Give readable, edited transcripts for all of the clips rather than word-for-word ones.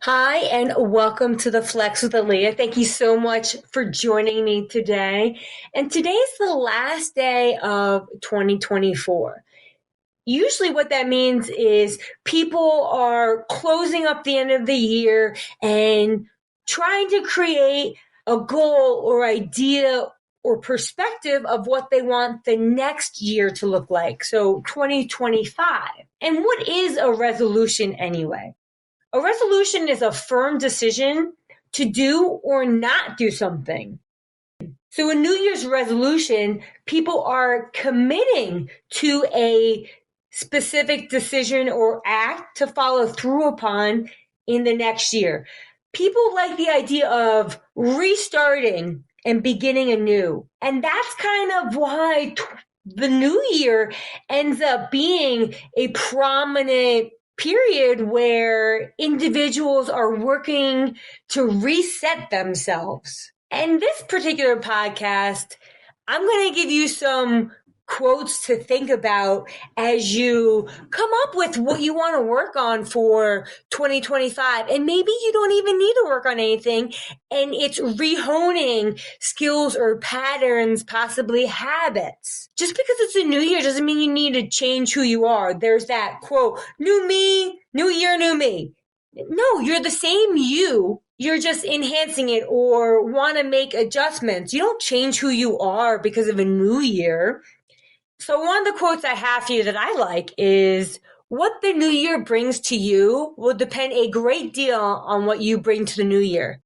Hi, and welcome to the Flex with Aaliyah. Thank you so much for joining me today. And today's the last day of 2024. Usually, what that means is people are closing up the end of the year and trying to create a goal or idea or perspective of what they want the next year to look like. So, 2025. And what is a resolution anyway? A resolution is a firm decision to do or not do something. So a New Year's resolution, people are committing to a specific decision or act to follow through upon in the next year. People like the idea of restarting and beginning anew. And that's kind of why the new year ends up being a prominent period where individuals are working to reset themselves. And this particular podcast, I'm going to give you some quotes to think about as you come up with what you want to work on for 2025. And maybe you don't even need to work on anything, and it's rehoning skills or patterns, possibly habits. Just because it's a new year doesn't mean you need to change who you are. There's that quote, new me, new year, new me. No, you're the same you. You're just enhancing it or want to make adjustments. You don't change who you are because of a new year. So one of the quotes I have for you that I like is, what the new year brings to you will depend a great deal on what you bring to the new year.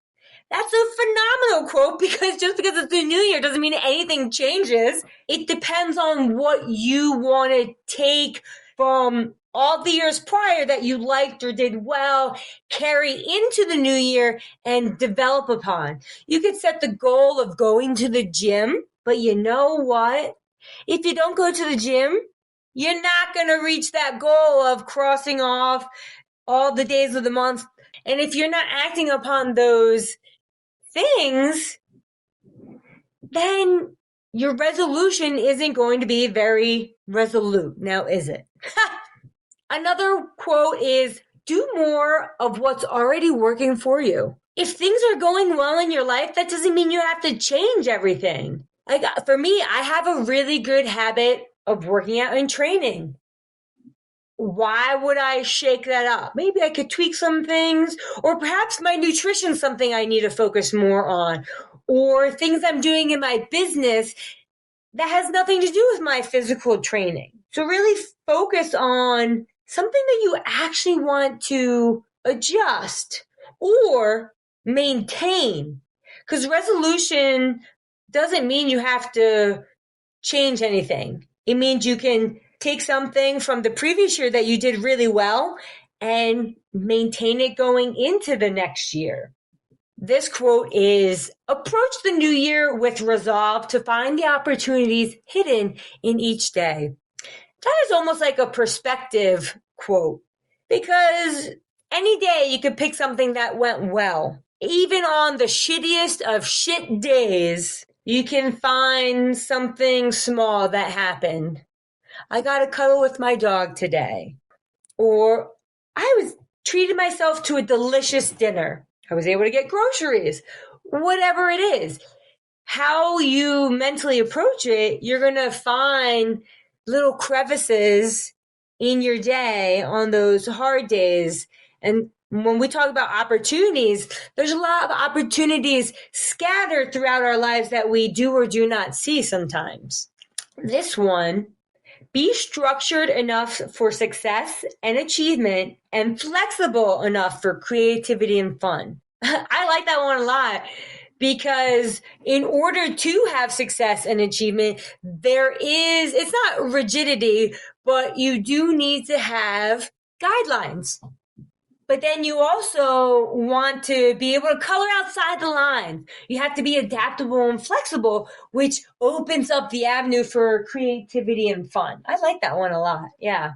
That's a phenomenal quote, because just because it's the new year doesn't mean anything changes. It depends on what you want to take from all the years prior that you liked or did well, carry into the new year and develop upon. You could set the goal of going to the gym, but you know what? If you don't go to the gym, you're not going to reach that goal of crossing off all the days of the month. And if you're not acting upon those things, then your resolution isn't going to be very resolute. Now, is it? Another quote is, do more of what's already working for you. If things are going well in your life, that doesn't mean you have to change everything. Like for me, I have a really good habit of working out and training. Why would I shake that up? Maybe I could tweak some things, or perhaps my nutrition's something I need to focus more on, or things I'm doing in my business that has nothing to do with my physical training. So really focus on something that you actually want to adjust or maintain. Because resolution doesn't mean you have to change anything. It means you can take something from the previous year that you did really well and maintain it going into the next year. This quote is, approach the new year with resolve to find the opportunities hidden in each day. That is almost like a perspective quote, because any day you could pick something that went well. Even on the shittiest of shit days, you can find something small that happened. I got to cuddle with my dog today. Or I was treated myself to a delicious dinner. I was able to get groceries. Whatever it is. How you mentally approach it, you're going to find little crevices in your day on those hard days. And when we talk about opportunities, there's a lot of opportunities scattered throughout our lives that we do or do not see sometimes. This one, be structured enough for success and achievement and flexible enough for creativity and fun. I like that one a lot, because in order to have success and achievement, it's not rigidity, but you do need to have guidelines. But then you also want to be able to color outside the lines. You have to be adaptable and flexible, which opens up the avenue for creativity and fun. I like that one a lot. Yeah.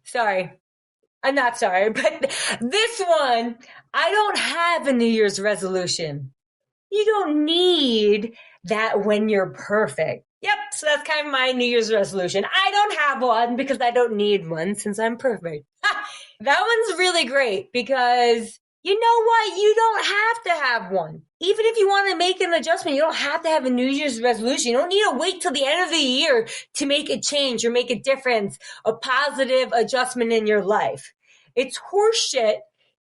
Sorry. I'm not sorry, but this one, I don't have a New Year's resolution. You don't need that when you're perfect. Yep, so that's kind of my New Year's resolution. I don't have one because I don't need one since I'm perfect. That one's really great because you know what? You don't have to have one. Even if you want to make an adjustment, you don't have to have a New Year's resolution. You don't need to wait till the end of the year to make a change or make a difference, a positive adjustment in your life. It's horseshit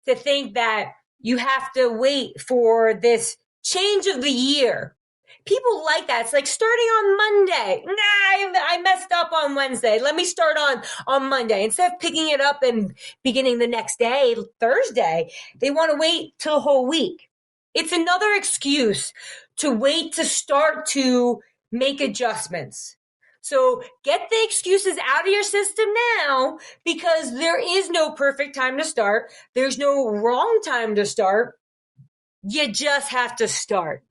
to think that you have to wait for this change of the year. People like that. It's like starting on Monday. Nah, I messed up on Wednesday. Let me start on Monday. Instead of picking it up and beginning the next day, Thursday, they want to wait till a whole week. It's another excuse to wait to start to make adjustments. So get the excuses out of your system now, because there is no perfect time to start. There's no wrong time to start. You just have to start.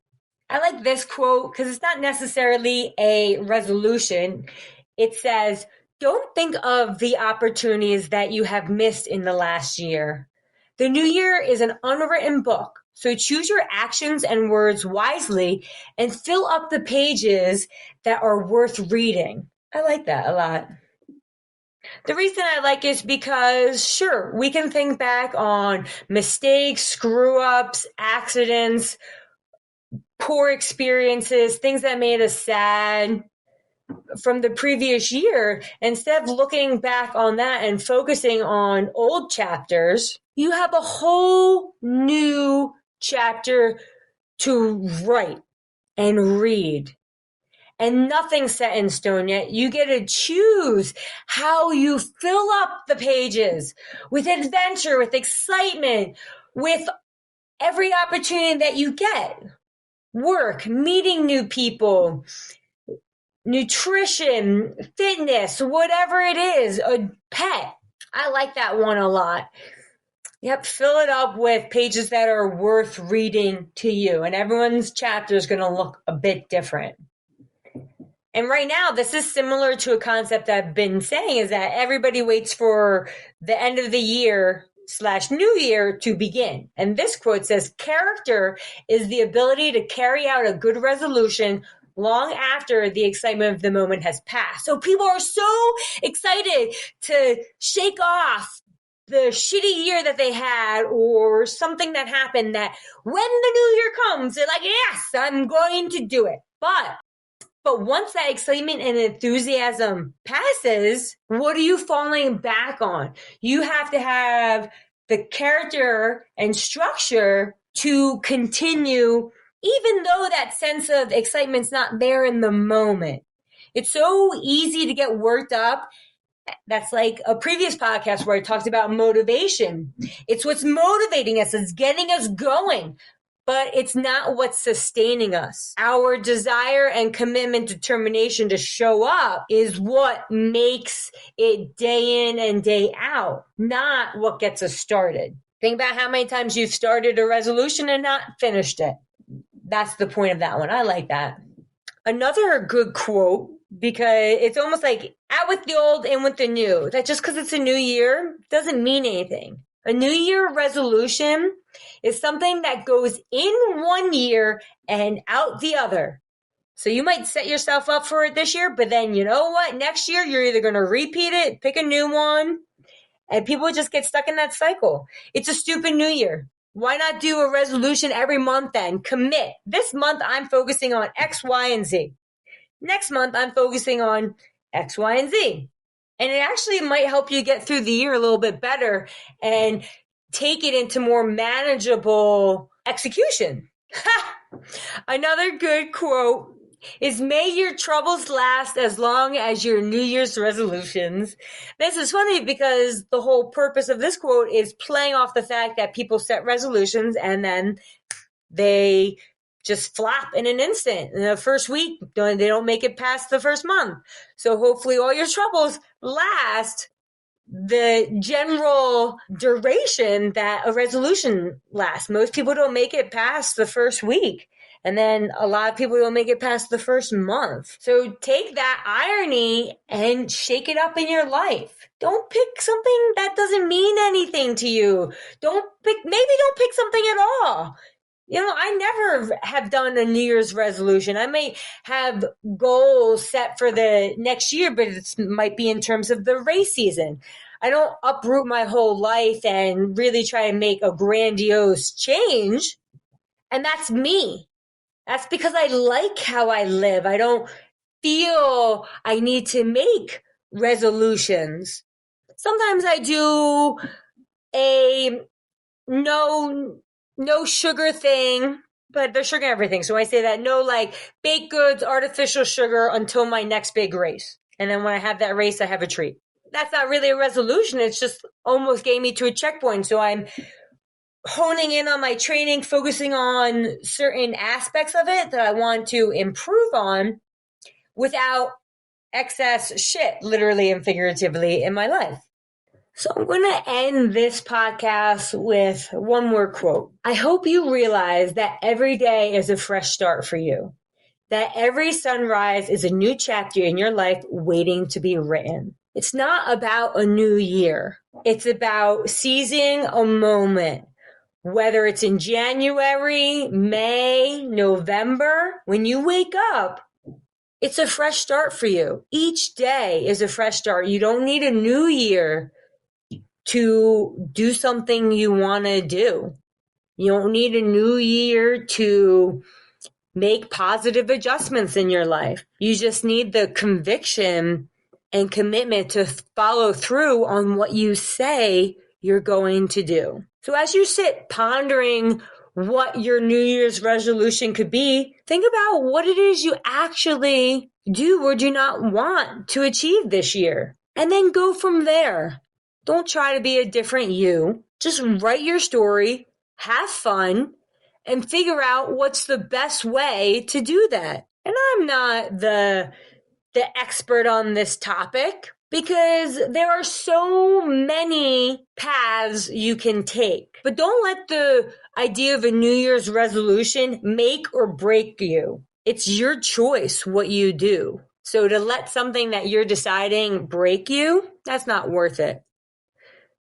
I like this quote because it's not necessarily a resolution. It says, don't think of the opportunities that you have missed in the last year. The new year is an unwritten book, so choose your actions and words wisely and fill up the pages that are worth reading. I like that a lot. The reason I like it is because, sure, we can think back on mistakes, screw-ups, accidents, poor experiences, things that made us sad from the previous year. Instead of looking back on that and focusing on old chapters, you have a whole new chapter to write and read. And nothing's set in stone yet. You get to choose how you fill up the pages with adventure, with excitement, with every opportunity that you get. Work, meeting new people, nutrition, fitness, whatever it is, a pet. I like that one a lot. Yep, fill it up with pages that are worth reading to you, and everyone's chapter is going to look a bit different. And right now, this is similar to a concept I've been saying, is that everybody waits for the end of the year / new year to begin. And this quote says, character is the ability to carry out a good resolution long after the excitement of the moment has passed. So people are so excited to shake off the shitty year that they had or something that happened, that when the new year comes, they're like, yes, I'm going to do it. But once that excitement and enthusiasm passes, what are you falling back on? You have to have the character and structure to continue, even though that sense of excitement's not there in the moment. It's so easy to get worked up. That's like a previous podcast where I talked about motivation. It's what's motivating us. It's getting us going. But it's not what's sustaining us. Our desire and commitment, determination to show up is what makes it day in and day out, not what gets us started. Think about how many times you've started a resolution and not finished it. That's the point of that one. I like that. Another good quote, because it's almost like out with the old, in with the new. That just because it's a new year doesn't mean anything. A New Year resolution is something that goes in one year and out the other. So you might set yourself up for it this year, but then you know what? Next year, you're either going to repeat it, pick a new one, and people just get stuck in that cycle. It's a stupid new year. Why not do a resolution every month then? Commit. This month, I'm focusing on X, Y, and Z. Next month, I'm focusing on X, Y, and Z. And it actually might help you get through the year a little bit better and take it into more manageable execution. Another good quote is, may your troubles last as long as your New Year's resolutions. This is funny because the whole purpose of this quote is playing off the fact that people set resolutions and then they just flop in an instant. In the first week, they don't make it past the first month. So hopefully all your troubles last the general duration that a resolution lasts. Most people don't make it past the first week. And then a lot of people don't make it past the first month. So take that irony and shake it up in your life. Don't pick something that doesn't mean anything to you. Maybe don't pick something at all. You know, I never have done a New Year's resolution. I may have goals set for the next year, but it might be in terms of the race season. I don't uproot my whole life and really try to make a grandiose change. And that's me. That's because I like how I live. I don't feel I need to make resolutions. Sometimes I do a no sugar thing, but there's sugar in everything. So I say that no like baked goods, artificial sugar until my next big race. And then when I have that race, I have a treat. That's not really a resolution. It's just almost getting me to a checkpoint. So I'm honing in on my training, focusing on certain aspects of it that I want to improve on without excess shit, literally and figuratively, in my life. So I'm going to end this podcast with one more quote. I hope you realize that every day is a fresh start for you, that every sunrise is a new chapter in your life waiting to be written. It's not about a new year. It's about seizing a moment, whether it's in January, May, November. When you wake up, it's a fresh start for you. Each day is a fresh start. You don't need a new year to do something you want to do. You don't need a new year to make positive adjustments in your life. You just need the conviction and commitment to follow through on what you say you're going to do. So as you sit pondering what your New Year's resolution could be, think about what it is you actually do or do not want to achieve this year. And then go from there. Don't try to be a different you. Just write your story, have fun, and figure out what's the best way to do that. And I'm not the expert on this topic because there are so many paths you can take. But don't let the idea of a New Year's resolution make or break you. It's your choice what you do. So to let something that you're deciding break you, that's not worth it.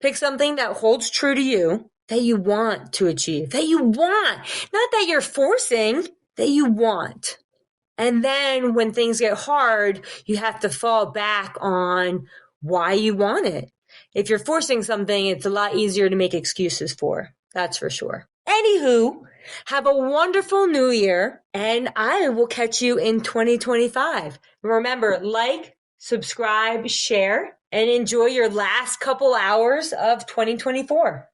Pick something that holds true to you, that you want to achieve, that you want, not that you're forcing, that you want. And then when things get hard, you have to fall back on why you want it. If you're forcing something, it's a lot easier to make excuses for. That's for sure. Anywho, have a wonderful new year, and I will catch you in 2025. Remember, like, subscribe, share, and enjoy your last couple hours of 2024.